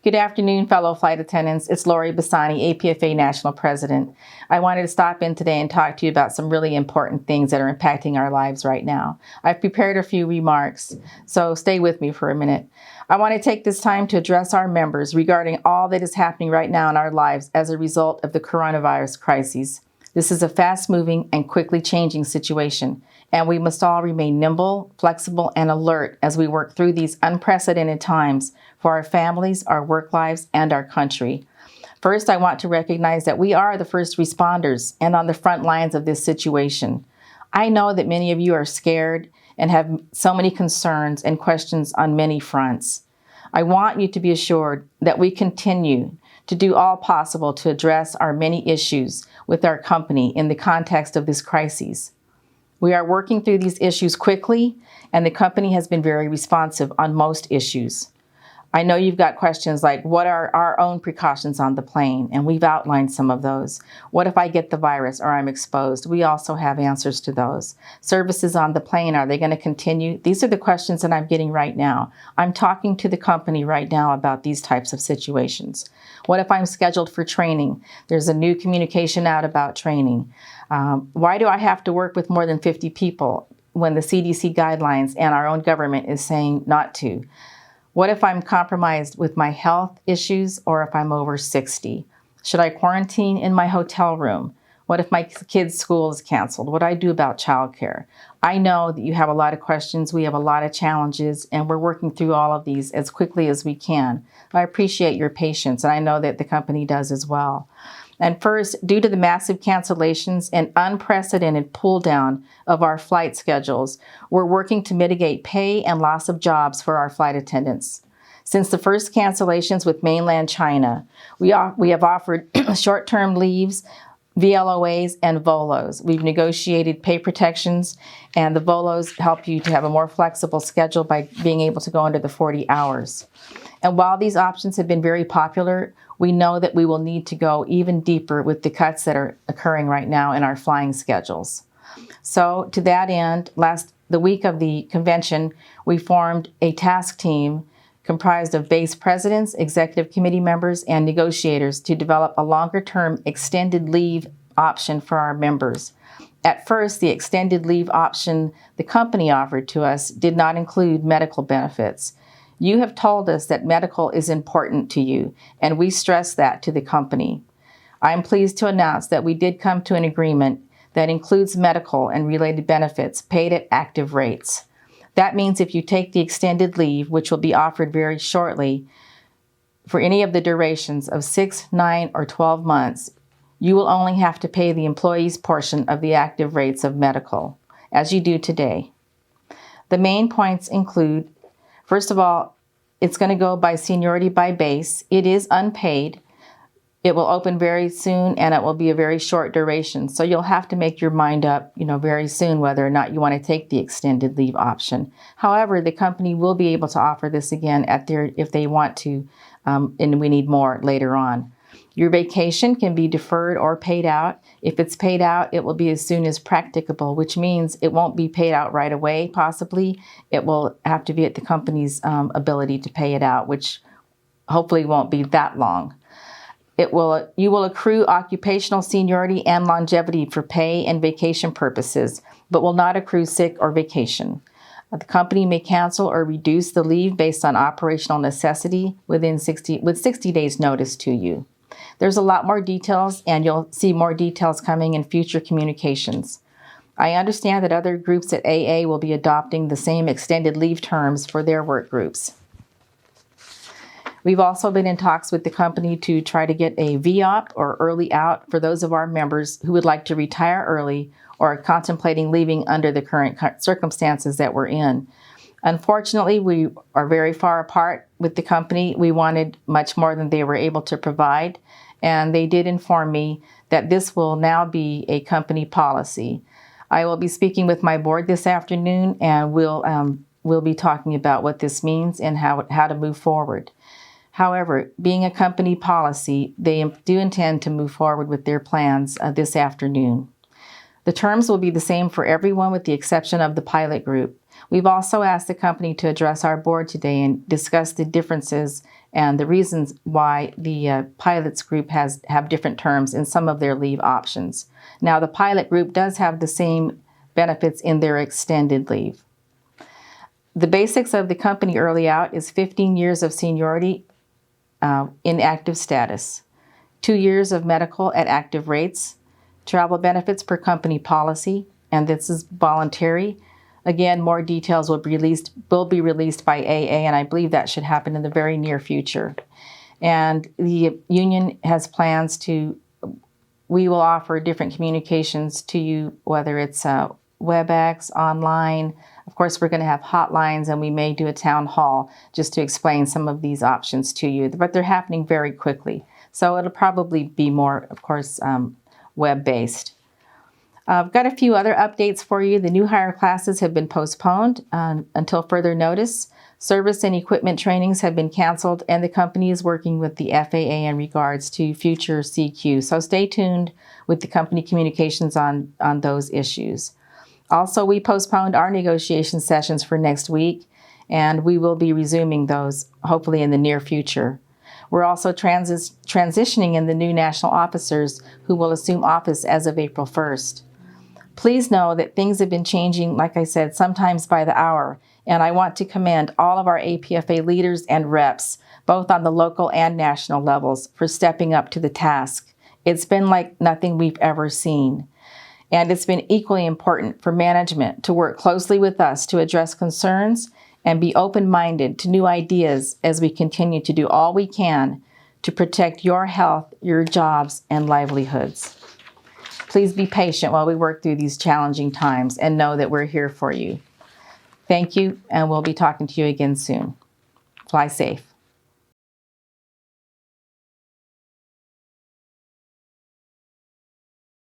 Good afternoon, fellow flight attendants. It's Lori Bassani, APFA National President. I wanted to stop in today and talk to you about some really important things that are impacting our lives right now. I've prepared a few remarks, so stay with me for a minute. I want to take this time to address our members regarding all that is happening right now in our lives as a result of the coronavirus crisis. This is a fast-moving and quickly changing situation, and we must all remain nimble, flexible, and alert as we work through these unprecedented times for our families, our work lives, and our country. First, I want to recognize that we are the first responders and on the front lines of this situation. I know that many of you are scared and have so many concerns and questions on many fronts. I want you to be assured that we continue to do all possible to address our many issues with our company in the context of this crisis. We are working through these issues quickly, and the company has been very responsive on most issues. I know you've got questions like, what are our own precautions on the plane? And we've outlined some of those. What if I get the virus or I'm exposed? We also have answers to those. Services on the plane, are they going to continue? These are the questions that I'm getting right now. I'm talking to the company right now about these types of situations. What if I'm scheduled for training? There's a new communication out about training. Why do I have to work with more than 50 people when the CDC guidelines and our own government is saying not to? What if I'm compromised with my health issues or if I'm over 60? Should I quarantine in my hotel room? What if my kid's school is canceled? What do I do about childcare? I know that you have a lot of questions. We have a lot of challenges, and we're working through all of these as quickly as we can. I appreciate your patience, and I know that the company does as well. And first, due to the massive cancellations and unprecedented pull down of our flight schedules, we're working to mitigate pay and loss of jobs for our flight attendants. Since the first cancellations with mainland China, we have offered short-term leaves, VLOAs, and VOLOs. We've negotiated pay protections, and the VOLOs help you to have a more flexible schedule by being able to go under the 40 hours. And while these options have been very popular, we know that we will need to go even deeper with the cuts that are occurring right now in our flying schedules. So to that end, the week of the convention, we formed a task team comprised of base presidents, executive committee members, and negotiators to develop a longer-term extended leave option for our members. At first, the extended leave option the company offered to us did not include medical benefits. You have told us that medical is important to you, and we stress that to the company. I am pleased to announce that we did come to an agreement that includes medical and related benefits paid at active rates. That means if you take the extended leave, which will be offered very shortly, for any of the durations of 6, 9, or 12 months, you will only have to pay the employee's portion of the active rates of medical, as you do today. The main points include, first of all, it's going to go by seniority by base. It is unpaid. It will open very soon, and it will be a very short duration. So you'll have to make your mind up, very soon whether or not you want to take the extended leave option. However, the company will be able to offer this again if they want to, and we need more later on. Your vacation can be deferred or paid out. If it's paid out, it will be as soon as practicable, which means it won't be paid out right away, possibly. It will have to be at the company's ability to pay it out, which hopefully won't be that long. You will accrue occupational seniority and longevity for pay and vacation purposes, but will not accrue sick or vacation. The company may cancel or reduce the leave based on operational necessity with 60 days notice to you. There's a lot more details, and you'll see more details coming in future communications. I understand that other groups at AA will be adopting the same extended leave terms for their work groups. We've also been in talks with the company to try to get a VOP, or early out, for those of our members who would like to retire early or are contemplating leaving under the current circumstances that we're in. Unfortunately, we are very far apart with the company. We wanted much more than they were able to provide, and they did inform me that this will now be a company policy. I will be speaking with my board this afternoon, and we'll be talking about what this means and how to move forward. However, being a company policy, they do intend to move forward with their plans this afternoon. The terms will be the same for everyone with the exception of the pilot group. We've also asked the company to address our board today and discuss the differences and the reasons why the pilots group have different terms in some of their leave options. Now, the pilot group does have the same benefits in their extended leave. The basics of the company early out is 15 years of seniority in active status, 2 years of medical at active rates, travel benefits per company policy, and this is voluntary. Again, more details will be released by AA, and I believe that should happen in the very near future. And the union has plans we will offer different communications to you, whether it's WebEx, online. Of course, we're going to have hotlines, and we may do a town hall just to explain some of these options to you, but they're happening very quickly. So it'll probably be more, of course, web-based. I've got a few other updates for you. The new hire classes have been postponed until further notice. Service and equipment trainings have been canceled, and the company is working with the FAA in regards to future CQ. So stay tuned with the company communications on those issues. Also, we postponed our negotiation sessions for next week, and we will be resuming those hopefully in the near future. We're also transitioning in the new national officers who will assume office as of April 1st. Please know that things have been changing, like I said, sometimes by the hour, and I want to commend all of our APFA leaders and reps, both on the local and national levels, for stepping up to the task. It's been like nothing we've ever seen. And it's been equally important for management to work closely with us to address concerns and be open-minded to new ideas as we continue to do all we can to protect your health, your jobs, and livelihoods. Please be patient while we work through these challenging times and know that we're here for you. Thank you, and we'll be talking to you again soon. Fly safe.